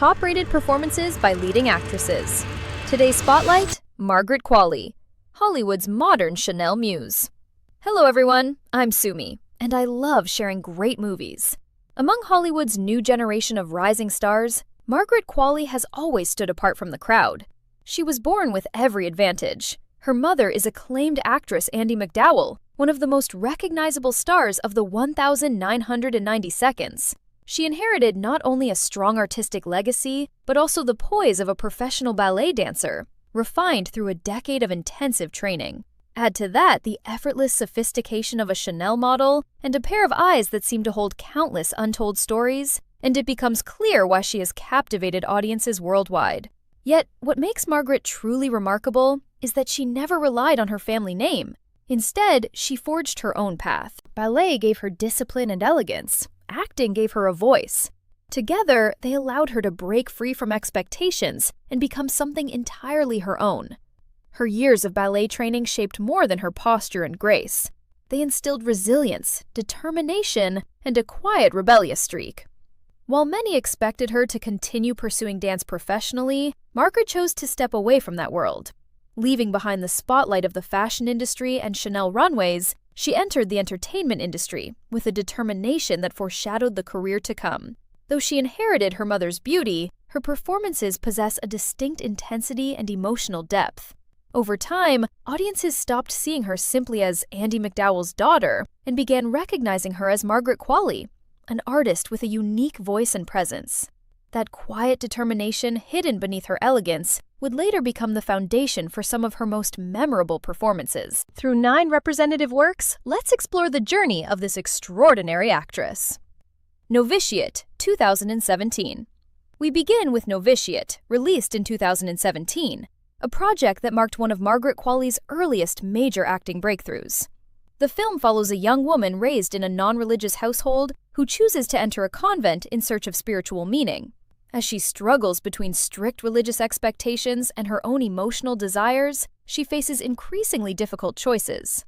top-rated performances by leading actresses. Today's spotlight, Margaret Qualley, Hollywood's modern Chanel muse. Hello everyone, I'm Sumi, and I love sharing great movies. Among Hollywood's new generation of rising stars, Margaret Qualley has always stood apart from the crowd. She was born with every advantage. Her mother is acclaimed actress Andie MacDowell, one of the most recognizable stars of the 1990 Seconds. She inherited not only a strong artistic legacy, but also the poise of a professional ballet dancer, refined through a decade of intensive training. Add to that the effortless sophistication of a Chanel model and a pair of eyes that seem to hold countless untold stories, and it becomes clear why she has captivated audiences worldwide. Yet, what makes Margaret truly remarkable is that she never relied on her family name. Instead, she forged her own path. Ballet gave her discipline and elegance. Acting gave her a voice. Together, they allowed her to break free from expectations and become something entirely her own. Her years of ballet training shaped more than her posture and grace. They instilled resilience, determination, and a quiet rebellious streak. While many expected her to continue pursuing dance professionally, Margaret chose to step away from that world. Leaving behind the spotlight of the fashion industry and Chanel runways, she entered the entertainment industry with a determination that foreshadowed the career to come. Though she inherited her mother's beauty, her performances possess a distinct intensity and emotional depth. Over time, audiences stopped seeing her simply as Andie MacDowell's daughter and began recognizing her as Margaret Qualley, an artist with a unique voice and presence. That quiet determination hidden beneath her elegance would later become the foundation for some of her most memorable performances. Through 9 representative works, let's explore the journey of this extraordinary actress. Novitiate, 2017. We begin with Novitiate, released in 2017, a project that marked one of Margaret Qualley's earliest major acting breakthroughs. The film follows a young woman raised in a non-religious household who chooses to enter a convent in search of spiritual meaning. As she struggles between strict religious expectations and her own emotional desires, she faces increasingly difficult choices.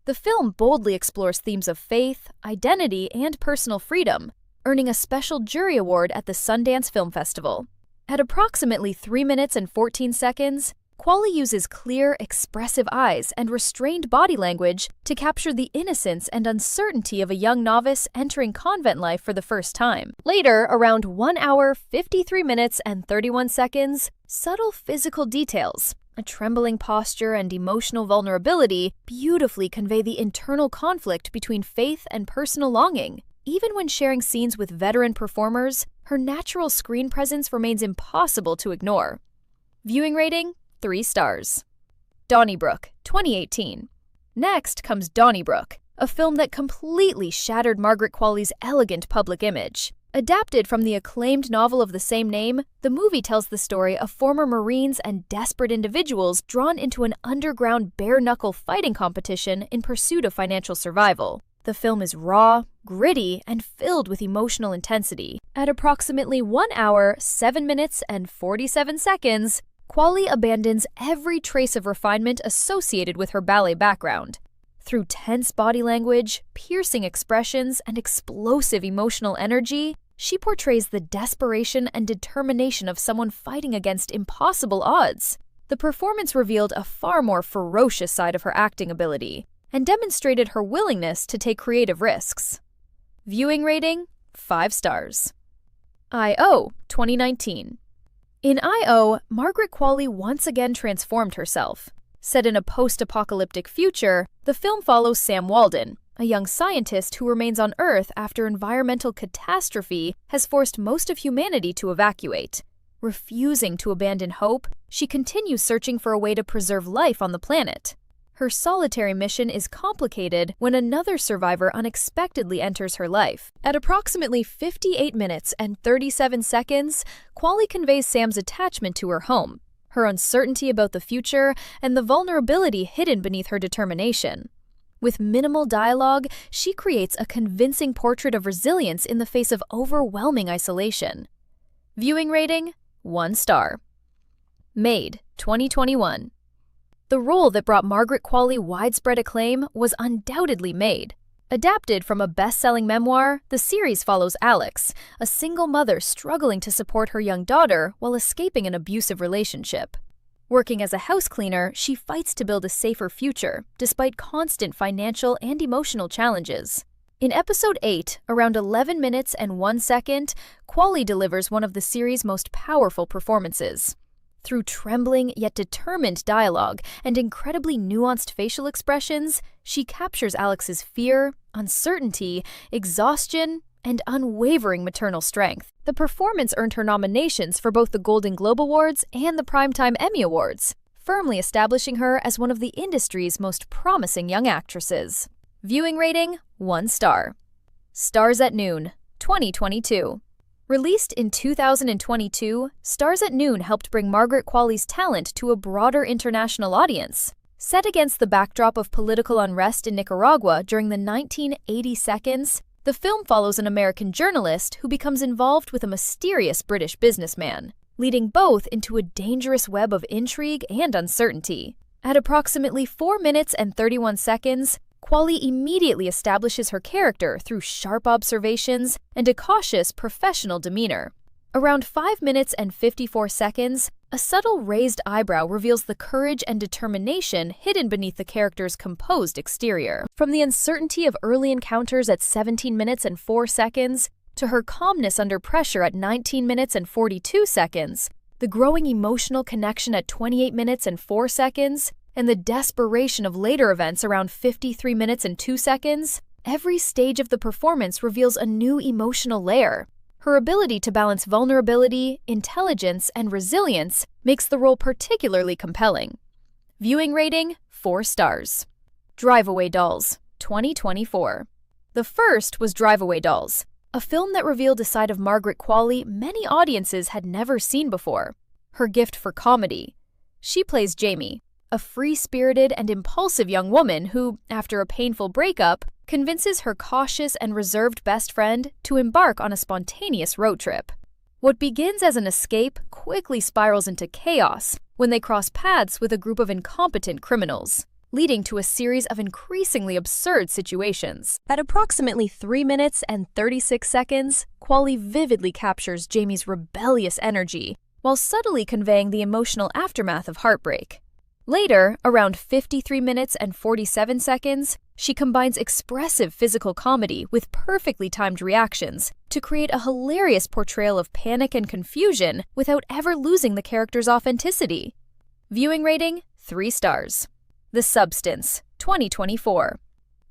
The film boldly explores themes of faith, identity, and personal freedom, earning a special jury award at the Sundance Film Festival. At approximately 3 minutes and 14 seconds, Qualley uses clear, expressive eyes and restrained body language to capture the innocence and uncertainty of a young novice entering convent life for the first time. Later, around 1 hour, 53 minutes, and 31 seconds, subtle physical details, a trembling posture, and emotional vulnerability beautifully convey the internal conflict between faith and personal longing. Even when sharing scenes with veteran performers, her natural screen presence remains impossible to ignore. Viewing rating: 3 stars. Donnybrook, 2018. Next comes Donnybrook, a film that completely shattered Margaret Qualley's elegant public image. Adapted from the acclaimed novel of the same name, the movie tells the story of former Marines and desperate individuals drawn into an underground bare-knuckle fighting competition in pursuit of financial survival. The film is raw, gritty, and filled with emotional intensity. At approximately 1 hour, 7 minutes, and 47 seconds, Qualley abandons every trace of refinement associated with her ballet background. Through tense body language, piercing expressions, and explosive emotional energy, she portrays the desperation and determination of someone fighting against impossible odds. The performance revealed a far more ferocious side of her acting ability and demonstrated her willingness to take creative risks. Viewing rating: 5 stars. I.O. 2019. In I.O., Margaret Qualley once again transformed herself. Set in a post-apocalyptic future, the film follows Sam Walden, a young scientist who remains on Earth after environmental catastrophe has forced most of humanity to evacuate. Refusing to abandon hope, she continues searching for a way to preserve life on the planet. Her solitary mission is complicated when another survivor unexpectedly enters her life. At approximately 58 minutes and 37 seconds, Qualley conveys Sam's attachment to her home, her uncertainty about the future, and the vulnerability hidden beneath her determination. With minimal dialogue, she creates a convincing portrait of resilience in the face of overwhelming isolation. Viewing rating: 1 star. Maid, 2021. The role that brought Margaret Qualley widespread acclaim was undoubtedly Maid. Adapted from a best-selling memoir, the series follows Alex, a single mother struggling to support her young daughter while escaping an abusive relationship. Working as a house cleaner, she fights to build a safer future, despite constant financial and emotional challenges. In episode 8, around 11 minutes and 1 second, Qualley delivers one of the series' most powerful performances. Through trembling yet determined dialogue and incredibly nuanced facial expressions, she captures Alex's fear, uncertainty, exhaustion, and unwavering maternal strength. The performance earned her nominations for both the Golden Globe Awards and the Primetime Emmy Awards, firmly establishing her as one of the industry's most promising young actresses. Viewing rating: 1 star. Stars at Noon, 2022. Released in 2022, Stars at Noon helped bring Margaret Qualley's talent to a broader international audience. Set against the backdrop of political unrest in Nicaragua during the 1980 seconds, the film follows an American journalist who becomes involved with a mysterious British businessman, leading both into a dangerous web of intrigue and uncertainty. At approximately 4 minutes and 31 seconds, Qualley immediately establishes her character through sharp observations and a cautious, professional demeanor. Around 5 minutes and 54 seconds, a subtle raised eyebrow reveals the courage and determination hidden beneath the character's composed exterior. From the uncertainty of early encounters at 17 minutes and 4 seconds to her calmness under pressure at 19 minutes and 42 seconds, the growing emotional connection at 28 minutes and 4 seconds, and the desperation of later events around 53 minutes and 2 seconds, every stage of the performance reveals a new emotional layer. Her ability to balance vulnerability, intelligence, and resilience makes the role particularly compelling. Viewing rating: 4 stars. Drive-Away Dolls, 2024. The first was Drive-Away Dolls, a film that revealed a side of Margaret Qualley many audiences had never seen before: her gift for comedy. She plays Jamie, a free-spirited and impulsive young woman who, after a painful breakup, convinces her cautious and reserved best friend to embark on a spontaneous road trip. What begins as an escape quickly spirals into chaos when they cross paths with a group of incompetent criminals, leading to a series of increasingly absurd situations. At approximately 3 minutes and 36 seconds, Qualley vividly captures Jamie's rebellious energy while subtly conveying the emotional aftermath of heartbreak. Later, around 53 minutes and 47 seconds, she combines expressive physical comedy with perfectly timed reactions to create a hilarious portrayal of panic and confusion without ever losing the character's authenticity. Viewing rating: 3 stars. The Substance, 2024.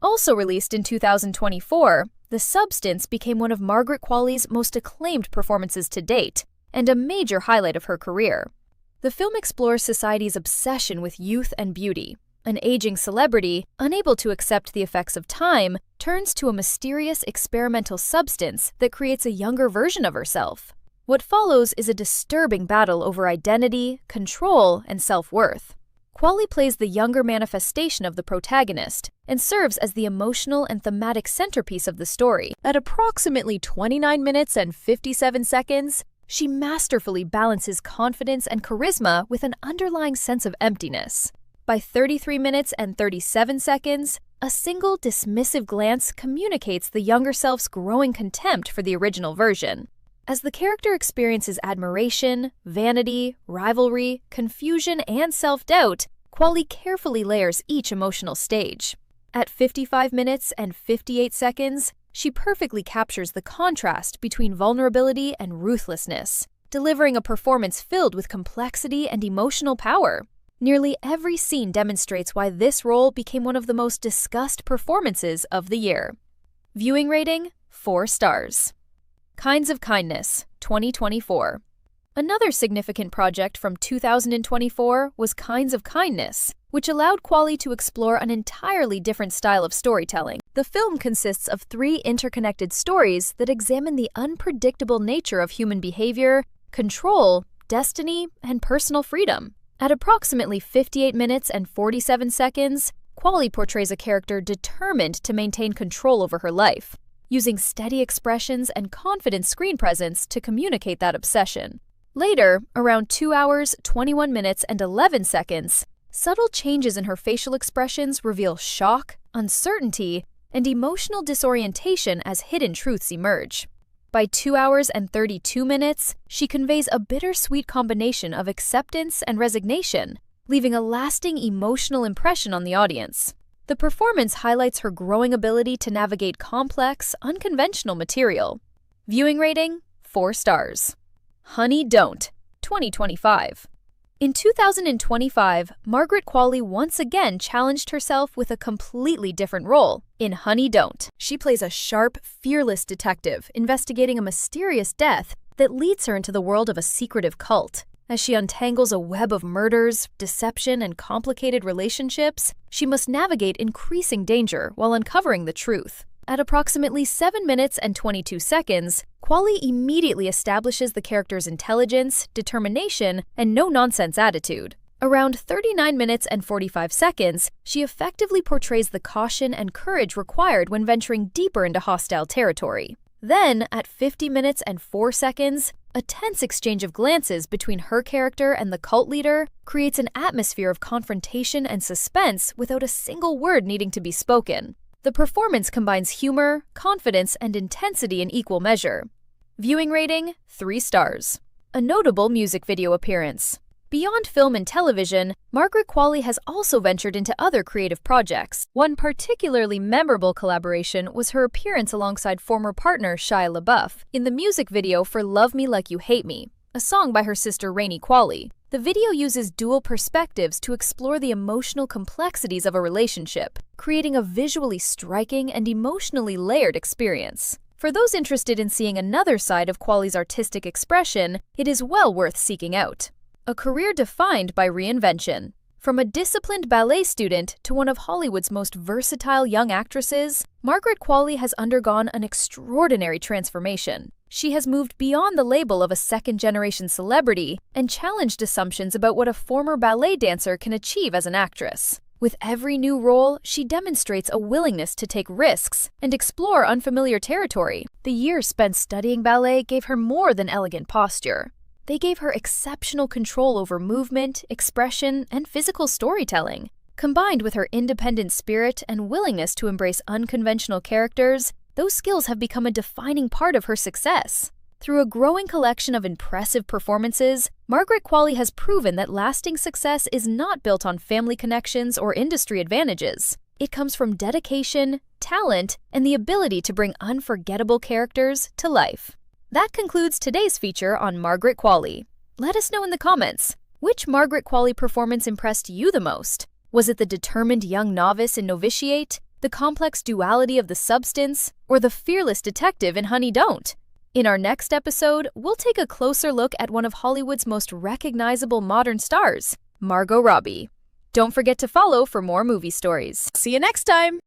Also released in 2024, The Substance became one of Margaret Qualley's most acclaimed performances to date, and a major highlight of her career. The film explores society's obsession with youth and beauty. An aging celebrity, unable to accept the effects of time, turns to a mysterious experimental substance that creates a younger version of herself. What follows is a disturbing battle over identity, control, and self-worth. Qualley plays the younger manifestation of the protagonist and serves as the emotional and thematic centerpiece of the story. At approximately 29 minutes and 57 seconds, she masterfully balances confidence and charisma with an underlying sense of emptiness. By 33 minutes and 37 seconds, a single dismissive glance communicates the younger self's growing contempt for the original version. As the character experiences admiration, vanity, rivalry, confusion, and self-doubt, Qualley carefully layers each emotional stage. At 55 minutes and 58 seconds, she perfectly captures the contrast between vulnerability and ruthlessness, delivering a performance filled with complexity and emotional power. Nearly every scene demonstrates why this role became one of the most discussed performances of the year. Viewing rating: 4 stars. Kinds of Kindness, 2024. Another significant project from 2024 was Kinds of Kindness, which allowed Qualley to explore an entirely different style of storytelling. The film consists of 3 interconnected stories that examine the unpredictable nature of human behavior, control, destiny, and personal freedom. At approximately 58 minutes and 47 seconds, Qualley portrays a character determined to maintain control over her life, using steady expressions and confident screen presence to communicate that obsession. Later, around 2 hours, 21 minutes, and 11 seconds, subtle changes in her facial expressions reveal shock, uncertainty, and emotional disorientation as hidden truths emerge. By 2 hours and 32 minutes, she conveys a bittersweet combination of acceptance and resignation, leaving a lasting emotional impression on the audience. The performance highlights her growing ability to navigate complex, unconventional material. Viewing rating: 4 stars. Honey Don't, 2025. In 2025, Margaret Qualley once again challenged herself with a completely different role. In Honey Don't, she plays a sharp, fearless detective investigating a mysterious death that leads her into the world of a secretive cult. As she untangles a web of murders, deception, and complicated relationships, she must navigate increasing danger while uncovering the truth. At approximately 7 minutes and 22 seconds, Qualley immediately establishes the character's intelligence, determination, and no-nonsense attitude. Around 39 minutes and 45 seconds, she effectively portrays the caution and courage required when venturing deeper into hostile territory. Then, at 50 minutes and 4 seconds, a tense exchange of glances between her character and the cult leader creates an atmosphere of confrontation and suspense without a single word needing to be spoken. The performance combines humor, confidence, and intensity in equal measure. Viewing rating: 3 stars. A notable music video appearance. Beyond film and television, Margaret Qualley has also ventured into other creative projects. One particularly memorable collaboration was her appearance alongside former partner Shia LaBeouf in the music video for Love Me Like You Hate Me, a song by her sister Rainey Qualley. The video uses dual perspectives to explore the emotional complexities of a relationship, creating a visually striking and emotionally layered experience. For those interested in seeing another side of Qualley's artistic expression, it is well worth seeking out. A career defined by reinvention. From a disciplined ballet student to one of Hollywood's most versatile young actresses, Margaret Qualley has undergone an extraordinary transformation. She has moved beyond the label of a second-generation celebrity and challenged assumptions about what a former ballet dancer can achieve as an actress. With every new role, she demonstrates a willingness to take risks and explore unfamiliar territory. The years spent studying ballet gave her more than elegant posture. They gave her exceptional control over movement, expression, and physical storytelling. Combined with her independent spirit and willingness to embrace unconventional characters, those skills have become a defining part of her success. Through a growing collection of impressive performances, Margaret Qualley has proven that lasting success is not built on family connections or industry advantages. It comes from dedication, talent, and the ability to bring unforgettable characters to life. That concludes today's feature on Margaret Qualley. Let us know in the comments, which Margaret Qualley performance impressed you the most? Was it the determined young novice in Novitiate, the complex duality of the substance, or the fearless detective in Honey Don't? In our next episode, we'll take a closer look at one of Hollywood's most recognizable modern stars, Margot Robbie. Don't forget to follow for more movie stories. See you next time!